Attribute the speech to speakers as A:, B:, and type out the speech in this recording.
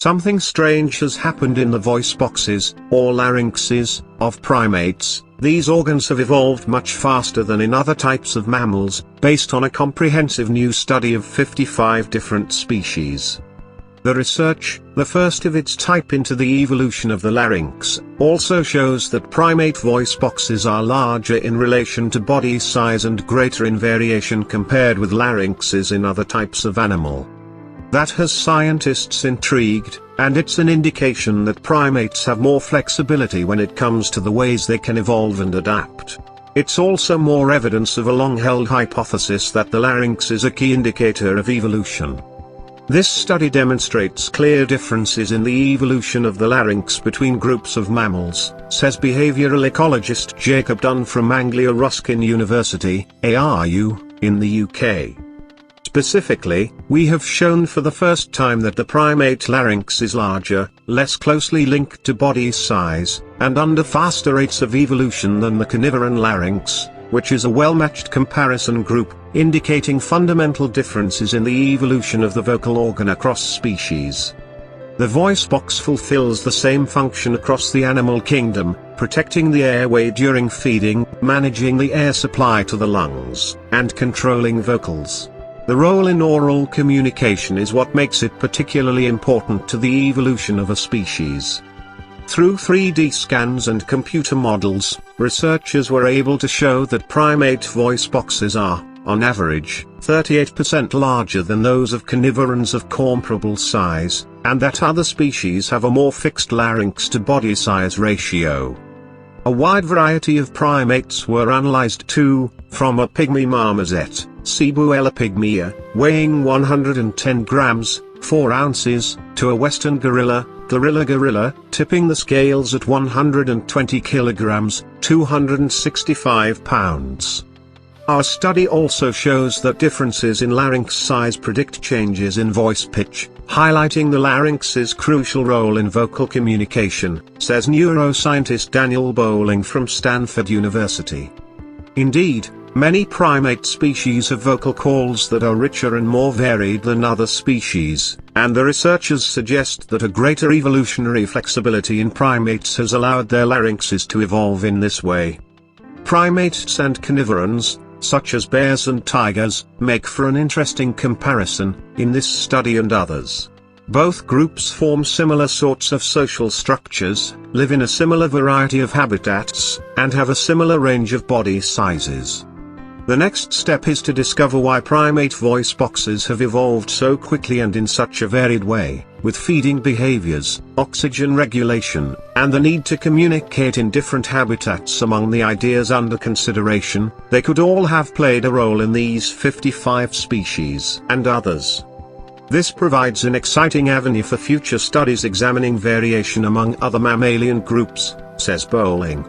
A: Something strange has happened in the voice boxes, or larynxes, of primates. These organs have evolved much faster than in other types of mammals, based on a comprehensive new study of 55 different species. The research, the first of its type into the evolution of the larynx, also shows that primate voice boxes are larger in relation to body size and greater in variation compared with larynxes in other types of animal. That has scientists intrigued, and it's an indication that primates have more flexibility when it comes to the ways they can evolve and adapt. It's also more evidence of a long-held hypothesis that the larynx is a key indicator of evolution. This study demonstrates clear differences in the evolution of the larynx between groups of mammals, says behavioral ecologist Jacob Dunn from Anglia Ruskin University, ARU, in the UK. Specifically, we have shown for the first time that the primate larynx is larger, less closely linked to body size, and under faster rates of evolution than the carnivoran larynx, which is a well-matched comparison group, indicating fundamental differences in the evolution of the vocal organ across species. The voice box fulfills the same function across the animal kingdom, protecting the airway during feeding, managing the air supply to the lungs, and controlling vocals. The role in oral communication is what makes it particularly important to the evolution of a species. Through 3D scans and computer models, researchers were able to show that primate voice boxes are, on average, 38% larger than those of carnivorans of comparable size, and that other species have a more fixed larynx to body size ratio. A wide variety of primates were analyzed too, from a pygmy marmoset, Cebuella pygmea, weighing 110 grams, 4 ounces, to a western gorilla, gorilla, tipping the scales at 120 kilograms, 265 pounds. Our study also shows that differences in larynx size predict changes in voice pitch, highlighting the larynx's crucial role in vocal communication, says neuroscientist Daniel Bowling from Stanford University. Indeed, many primate species have vocal calls that are richer and more varied than other species, and the researchers suggest that a greater evolutionary flexibility in primates has allowed their larynxes to evolve in this way. Primates and carnivorans, such as bears and tigers, make for an interesting comparison, in this study and others. Both groups form similar sorts of social structures, live in a similar variety of habitats, and have a similar range of body sizes. The next step is to discover why primate voice boxes have evolved so quickly and in such a varied way, with feeding behaviors, oxygen regulation, and the need to communicate in different habitats. Among the ideas under consideration, they could all have played a role in these 55 species and others. This provides an exciting avenue for future studies examining variation among other mammalian groups, says Bowling.